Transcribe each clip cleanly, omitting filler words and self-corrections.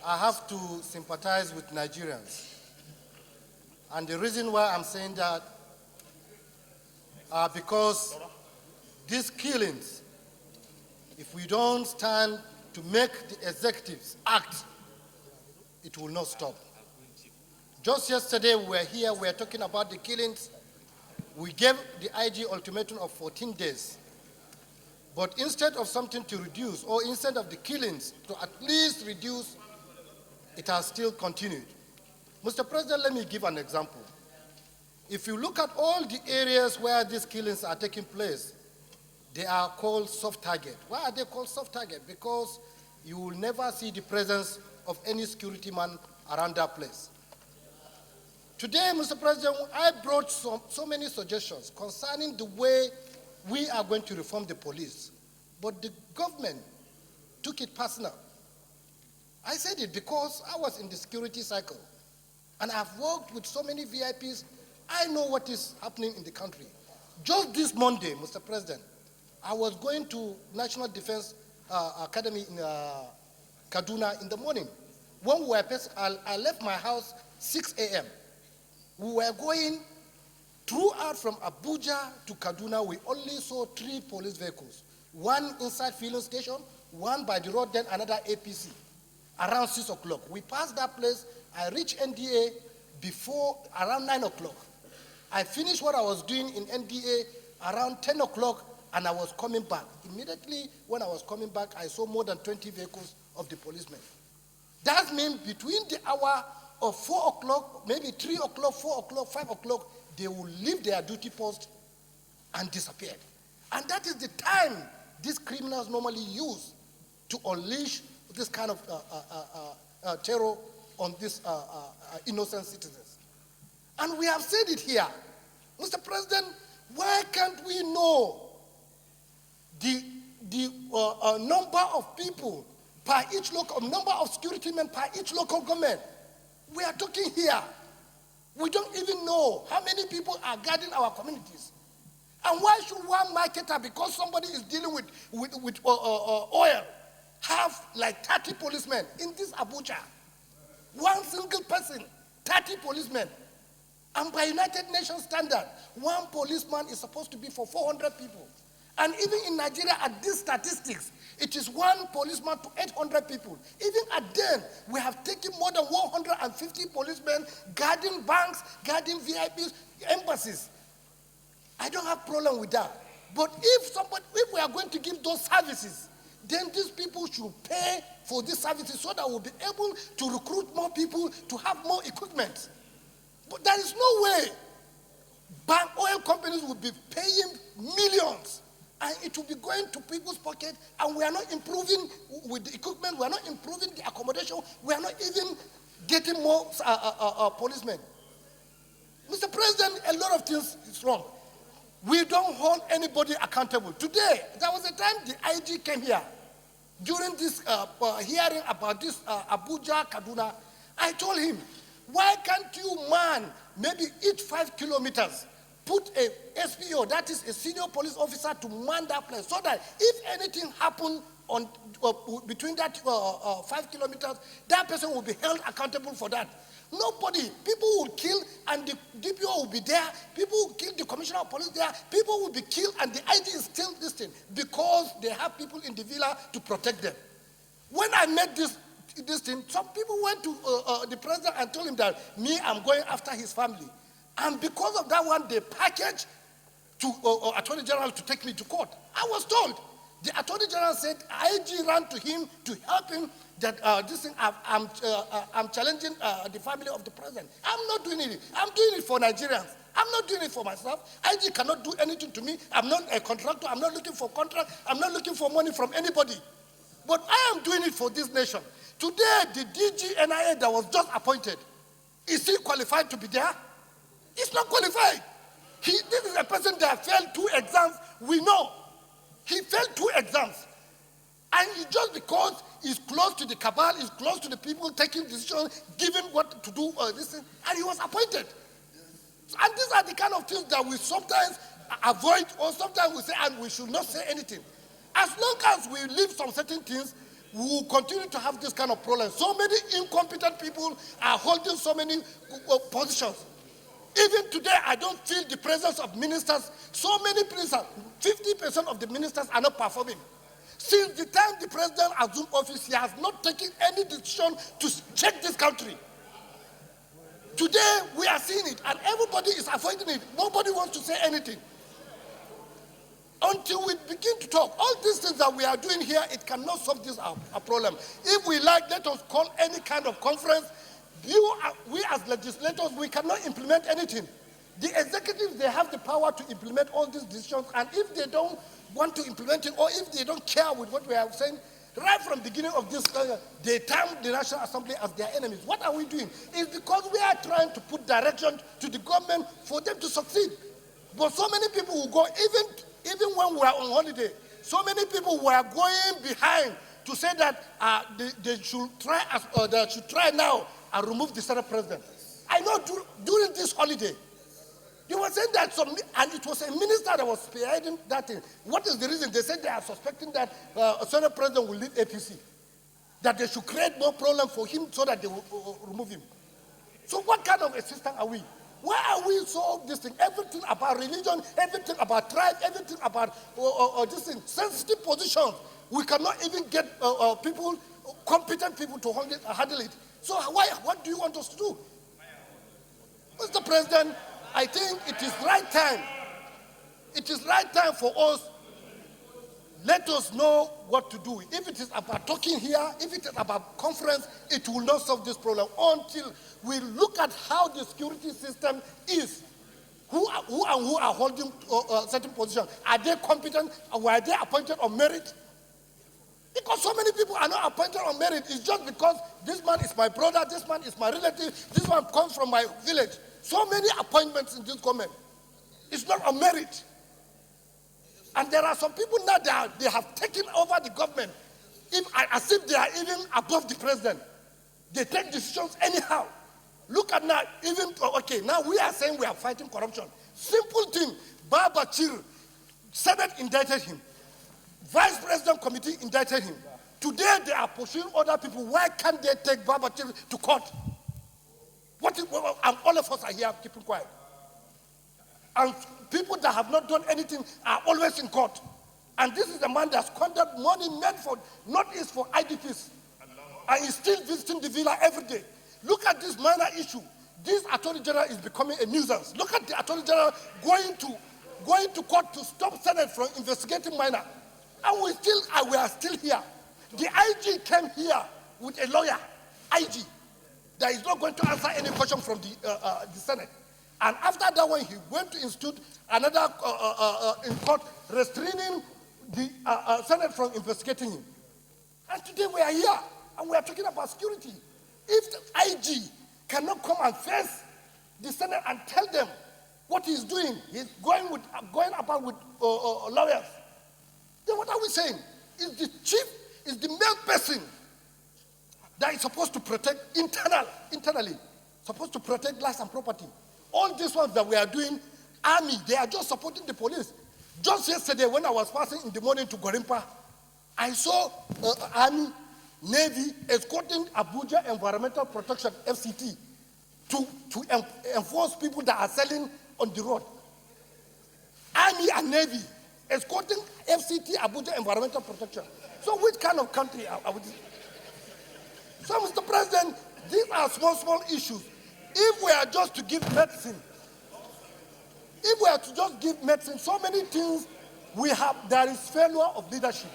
I have to sympathize with Nigerians. And the reason why I'm saying that are because these killings, if we don't stand to make the executives act, it will not stop. Just yesterday we were here, we were talking about the killings. We gave the IG ultimatum of 14 days. But instead of something to reduce, or instead of the killings to at least reduce, it has still continued. Mr. President, let me give an example. If you look at all the areas where these killings are taking place, they are called soft target. Why are they called soft target? Because you will never see the presence of any security man around that place. Today, Mr. President, I brought so many suggestions concerning the way we are going to reform the police, but the government took it personal. I said it because I was in the security cycle, and I've worked with so many VIPs. I know what is happening in the country. Just this Monday, Mr. President, I was going to National Defense Academy in Kaduna in the morning. When we were, I left my house 6 a.m. We were going throughout from Abuja to Kaduna. We only saw 3 police vehicles. One inside filling station, one by the road, then another APC. Around 6 o'clock. We passed that place. I reached NDA before around 9 o'clock. I finished what I was doing in NDA around 10 o'clock, and I was coming back. Immediately when I was coming back, I saw more than 20 vehicles of the policemen. That means between the hour of 4 o'clock, maybe 3 o'clock, 4 o'clock, 5 o'clock, they will leave their duty post and disappear. And that is the time these criminals normally use to unleash this kind of terror on these innocent citizens. And we have said it here. Mr. President, why can't we know the number of people per each local, number of security men per each local government? We are talking here. We don't even know how many people are guarding our communities. And why should one marketer, because somebody is dealing with oil, have like 30 policemen in this Abuja? One single person, 30 policemen. And by United Nations standard, one policeman is supposed to be for 400 people. And even in Nigeria, at these statistics, it is one policeman to 800 people. Even at then, we have taken more than 150 policemen guarding banks, guarding VIPs, embassies. I don't have problem with that. But if we are going to give those services, then these people should pay for these services so that we'll be able to recruit more people to have more equipment. But there is no way bank oil companies will be paying millions and it will be going to people's pocket, and we are not improving with the equipment, we are not improving the accommodation, we are not even getting more policemen. Mr. President, a lot of things is wrong. We don't hold anybody accountable. Today, there was a time the IG came here during this hearing about this Abuja, Kaduna. I told him, why can't you man maybe each 5 kilometers put a SPO, that is a senior police officer, to man that place, so that if anything happens on between that 5 kilometers, that person will be held accountable for that. Nobody, people will kill and the DPO will be there, people will kill the commissioner of police there, people will be killed and the IG is still this thing because they have people in the villa to protect them. When I met this thing, some people went to the president and told him that I'm going after his family. And because of that one, they packaged to Attorney General to take me to court. I was told. The Attorney General said IG ran to him to help him that this thing, I'm challenging the family of the president. I'm not doing it. I'm doing it for Nigerians. I'm not doing it for myself. IG cannot do anything to me. I'm not a contractor. I'm not looking for contract. I'm not looking for money from anybody. But I am doing it for this nation. Today, the DG NIA that was just appointed, is he qualified to be there? He's not qualified. This is a person that failed 2 exams. We know. He failed 2 exams. And just because he's close to the cabal, he's close to the people taking decisions, giving what to do, this thing, and he was appointed. And these are the kind of things that we sometimes avoid, or sometimes we say, and we should not say anything. As long as we leave some certain things, we will continue to have this kind of problem. So many incompetent people are holding so many positions. Even today, I don't feel the presence of ministers. So many ministers, 50% of the ministers are not performing. Since the time the president assumed office, he has not taken any decision to check this country. Today, we are seeing it, and everybody is avoiding it. Nobody wants to say anything. Until we begin to talk, all these things that we are doing here, it cannot solve this our problem. If we like, let us call any kind of conference. We as legislators, we cannot implement anything. The executives, they have the power to implement all these decisions, and if they don't want to implement it, or if they don't care with what we are saying, right from the beginning of this, they term the National Assembly as their enemies. What are we doing? It's because we are trying to put direction to the government for them to succeed. But so many people will go, even when we are on holiday, so many people were going behind to say that they should try now and remove the Senate president. I know during this holiday, they were saying that and it was a minister that was spearheading that thing. What is the reason? They said they are suspecting that a Senate president will leave APC, that they should create more problem for him so that they will remove him. So what kind of a system are we? Why are we so this thing? Everything about religion, everything about tribe, everything about this thing, sensitive positions. We cannot even get people, competent people to handle it. So what do you want us to do? Mr. President, I think it is right time. It is right time for us. Let us know what to do. If it is about talking here, if it is about conference, it will not solve this problem until we look at how the security system is. Who are holding certain positions? Are they competent? Were they appointed on merit? Because so many people are not appointed on merit. It's just because this man is my brother, this man is my relative, this one comes from my village. So many appointments in this government. It's not on merit. And there are some people now that they have taken over the government as if they are even above the president. They take decisions anyhow. Look at now, now we are saying we are fighting corruption. Simple thing, Baba Chir, Senate indicted him. Vice President Committee indicted him. Today they are pursuing other people. Why can't they take Baba Chir to court? And all of us are here keeping quiet. And people that have not done anything are always in court. And this is the man that squandered money meant for Northeast for IDPs. And he's still visiting the villa every day. Look at this minor issue. This Attorney General is becoming a nuisance. Look at the Attorney General going to court to stop Senate from investigating minor. And we are still here. The IG came here with a lawyer, IG, that is not going to answer any question from the Senate. And after that one, he went to institute another in court restraining the Senate from investigating him. And today we are here, and we are talking about security. If the IG cannot come and face the Senate and tell them what he's doing, he's going about with lawyers, then what are we saying? Is the chief, is the main person that is supposed to protect internally, supposed to protect lives and property. All these ones that we are doing, army, they are just supporting the police. Just yesterday when I was passing in the morning to Gorimpa, I saw army, Navy escorting Abuja Environmental Protection, FCT, to enforce people that are selling on the road. Army and Navy escorting FCT, Abuja Environmental Protection. So which kind of country are we? So, Mr. President, these are small issues. If we are just to give medicine, so many things there is failure of leadership.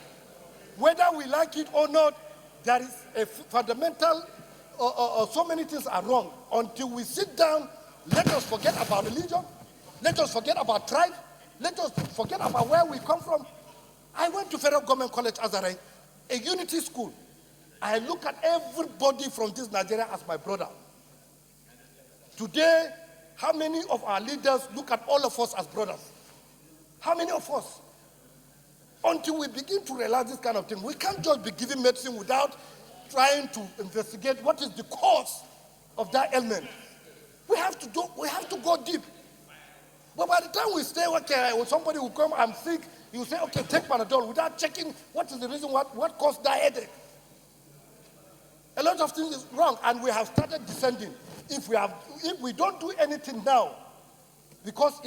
Whether we like it or not, there is a fundamental, so many things are wrong. Until we sit down, let us forget about religion, let us forget about tribe, let us forget about where we come from. I went to Federal Government College Azare, a unity school. I look at everybody from this Nigeria as my brother. Today, how many of our leaders look at all of us as brothers? How many of us? Until we begin to realize this kind of thing, we can't just be giving medicine without trying to investigate what is the cause of that ailment. We have to go deep. But by the time we stay, okay, somebody will come, I'm sick, you say, okay, take Panadol, without checking what is the reason, what caused that headache. A lot of things is wrong, and we have started descending. If we don't do anything now, because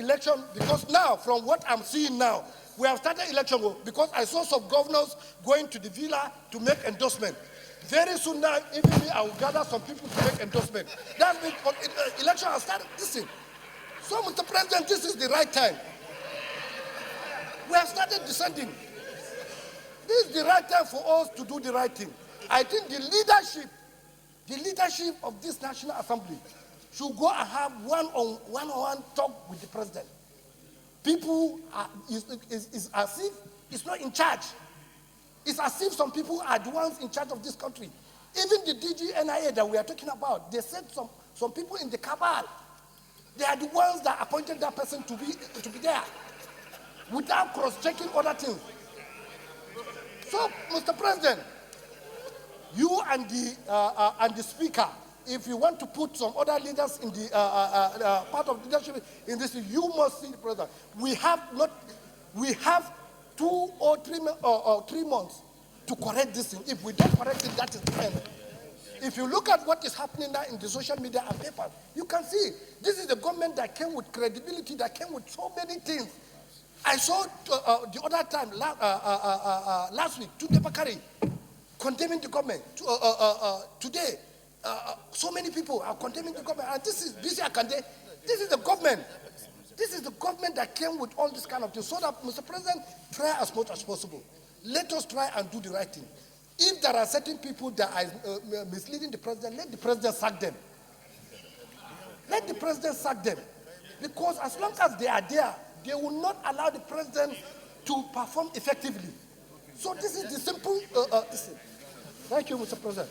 now, from what I'm seeing now, we have started election because I saw some governors going to the villa to make endorsement. Very soon now, even me, I will gather some people to make endorsement. That means election has started. Listen. So, Mr. President, this is the right time. We have started descending. This is the right time for us to do the right thing. I think the leadership of this National Assembly should go and have one-on-one talk with the president. People is as if it's not in charge. It's as if some people are the ones in charge of this country. Even the DGNIA that we are talking about, they said some people in the cabal, they are the ones that appointed that person to be there without cross-checking other things. So, Mr. President, you and the Speaker, if you want to put some other leaders in the part of leadership in this, you must see the president. We have 2 or 3 months to correct this thing. If we don't correct it, that is the end. If you look at what is happening now in the social media and papers, you can see this is the government that came with credibility, that came with so many things. I saw the other time, last week, Tunde Bakari condemning the government. Today, so many people are condemning the government. And this is Bisi Akande. This is the government. This is the government that came with all this kind of things. So that, Mr. President, try as much as possible. Let us try and do the right thing. If there are certain people that are misleading the president, let the president sack them. Let the president sack them. Because as long as they are there, they will not allow the president to perform effectively. So this is the simple thing. Thank you, Mr. President.